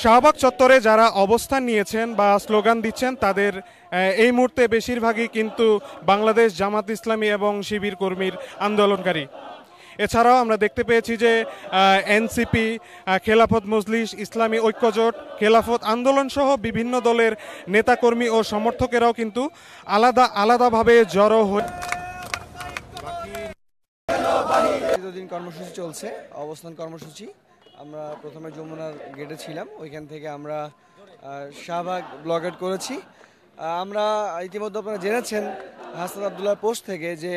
শাহবাগ চত্বরে যারা অবস্থান নিয়েছেন বা স্লোগান দিচ্ছেন তাদের এই মুহূর্তে বেশিরভাগই কিন্তু বাংলাদেশ জামাত ইসলামী এবং শিবির কর্মীর আন্দোলনকারী। এছাড়াও আমরা দেখতে পেয়েছি যে এনসিপি, খেলাফত মজলিস, ইসলামী ঐক্যজোট, খেলাফত আন্দোলন সহ বিভিন্ন দলের নেতাকর্মী ও সমর্থকেরাও কিন্তু আলাদাভাবে জড়ো হয়ে দিন কর্মসূচি চলছে, অবস্থান কর্মসূচি। আমরা প্রথমে যমুনার গেটে ছিলাম, ওইখান থেকে আমরা শাহবাগ ব্লকেট করেছি। আমরা ইতিমধ্যে আপনারা জেনেছেন হাসনাত আবদুল্লাহর পোস্ট থেকে যে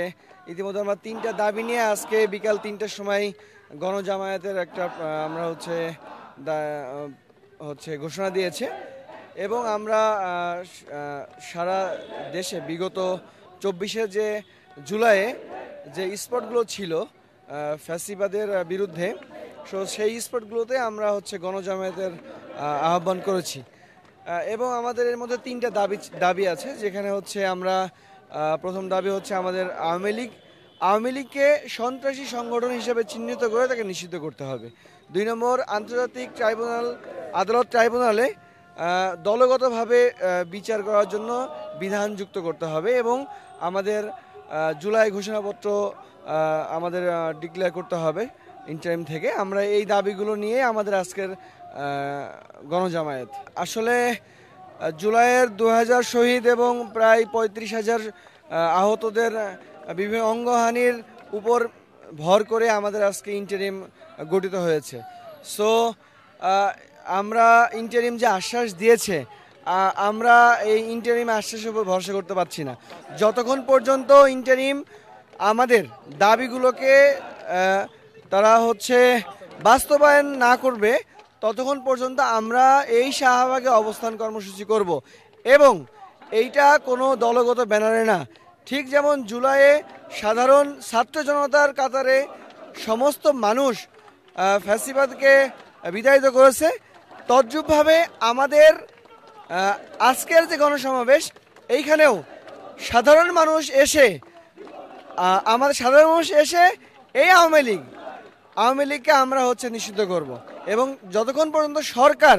ইতিমধ্যে আমরা 3টা দাবি নিয়ে আজকে বিকাল 3টার সময় গণজামায়াতের একটা আমরা হচ্ছে ঘোষণা দিয়েছে এবং আমরা সারা দেশে বিগত 24শে যে জুলাইয়ে যে স্পটগুলো ছিল ফ্যাসিবাদের বিরুদ্ধে, সেই স্পটগুলোতে আমরা হচ্ছে গণজামায়াতের আহ্বান করেছি এবং আমাদের এর মধ্যে 3টা দাবি আছে, যেখানে হচ্ছে আমরা প্রথম দাবি হচ্ছে আমাদের আওয়ামী লীগকে সন্ত্রাসী সংগঠন হিসেবে চিহ্নিত করে তাকে নিষিদ্ধ করতে হবে। 2 নম্বর, আন্তর্জাতিক আদালত ট্রাইব্যুনালে দলগতভাবে বিচার করার জন্য বিধান যুক্ত করতে হবে এবং আমাদের জুলাই ঘোষণাপত্র আমাদের ডিক্লেয়ার করতে হবে ইন্টারিম থেকে। আমরা এই দাবিগুলো নিয়ে আমাদের আজকের গণজামায়াত। আসলে জুলাইয়ের 2000 শহীদ এবং প্রায় 35,000 আহতদের বিভিন্ন অঙ্গহানির উপর ভর করে আমাদের আজকে ইন্টারিম গঠিত হয়েছে। সো আমরা ইন্টারিম যে আশ্বাস দিয়েছে, আমরা এই ইন্টারিম আশ্বাসের উপর ভরসা করতে পারছি না। যতক্ষণ পর্যন্ত ইন্টারিম আমাদের দাবিগুলোকে তারা হচ্ছে বাস্তবায়ন না করবে, ততক্ষণ পর্যন্ত আমরা এই শাহবাগে অবস্থান কর্মসূচি করব এবং এইটা কোনো দলগত ব্যানারে না। ঠিক যেমন জুলাইয়ে সাধারণ ছাত্র জনতার কাতারে সমস্ত মানুষ ফ্যাসিবাদকে বিতাড়িত করেছে, তদ্রূপভাবে আমাদের আজকের যে গণসমাবেশ, এইখানেও সাধারণ মানুষ এসে এই আওয়ামী লীগকে আমরা হচ্ছে নিষিদ্ধ করব এবং যতক্ষণ পর্যন্ত সরকার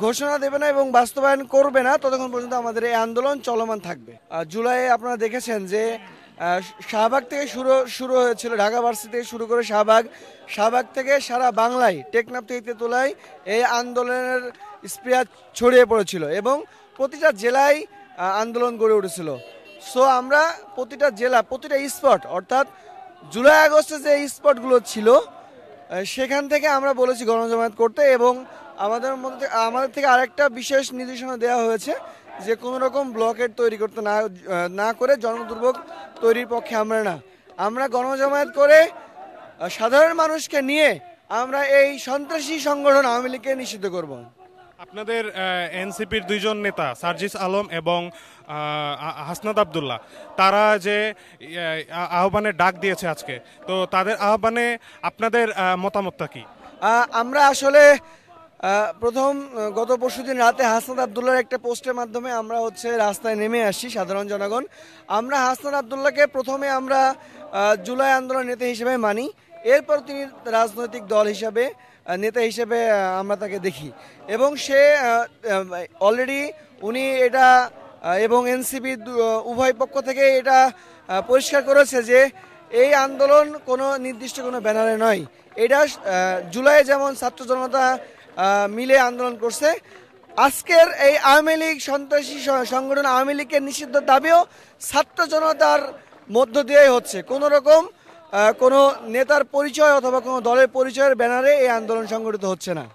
ঘোষণা দেবে না এবং বাস্তবায়ন করবে না, ততক্ষণ পর্যন্ত আমাদের এই আন্দোলন চলমান থাকবে। জুলাইয়ে আপনারা দেখেছেন যে শাহবাগ থেকে শুরু হয়েছিল, ঢাকা ভার্সিটি থেকে শুরু করে শাহবাগ থেকে সারা বাংলায়, টেকনাফ থেকে তেতুলায় এই আন্দোলনের স্পৃহা ছড়িয়ে পড়েছিল এবং প্রতিটা জেলায় আন্দোলন গড়ে উঠেছিল। সো আমরা প্রতিটা জেলা, প্রতিটা স্পট, অর্থাৎ জুলাই আগস্টে যে স্পটগুলো ছিল সেখান থেকে আমরা বলেছি গণজামায়াত করতে এবং আমাদের থেকে আরেকটা বিশেষ নির্দেশনা দেওয়া হয়েছে যে কোনো রকম ব্লকেট তৈরি করতে না করে জনদুর্ভোগ তৈরির পক্ষে আমরা গণজামায়াত করে সাধারণ মানুষকে নিয়ে আমরা এই সন্ত্রাসী সংগঠন আওয়ামী লীগকে নিষিদ্ধ করব। আপনাদের এনসিপির 2 জন নেতা সার্জিস আলম এবং হাসনাত আবদুল্লাহ, তারা যে আহ্বানের ডাক দিয়েছে আজকে, তো তাদের আহ্বানে আপনাদের মতামতটা কি? আমরা আসলে গত পরশুদিন রাতে হাসনাত আবদুল্লাহর একটা পোস্টের মাধ্যমে আমরা হচ্ছে রাস্তায় নেমে আসি সাধারণ জনগণ। আমরা হাসনাত আবদুল্লাহকে প্রথমে আমরা জুলাই আন্দোলন নেতা হিসেবে মানি, এরপর তিনি রাজনৈতিক দল হিসাবে নেতা হিসেবে আমরা তাকে দেখি এবং সে অলরেডি উনি এটা এবং এনসিপি উভয় পক্ষ থেকে এটা পরিষ্কার করেছে যে এই আন্দোলন কোনো নির্দিষ্ট কোনো ব্যানারে নয়। এটা জুলাই যেমন ছাত্র জনতা মিলে আন্দোলন করছে, আজকের এই আওয়ামী লীগ সন্ত্রাসী সংগঠন আওয়ামী লীগের নিষিদ্ধ দাবিও ছাত্র জনতার মধ্য দিয়েই হচ্ছে। কোনো রকম কোনো নেতার পরিচয় অথবা কোনো দলের পরিচয়ের ব্যানারে এই আন্দোলন সংগঠিত হচ্ছে না।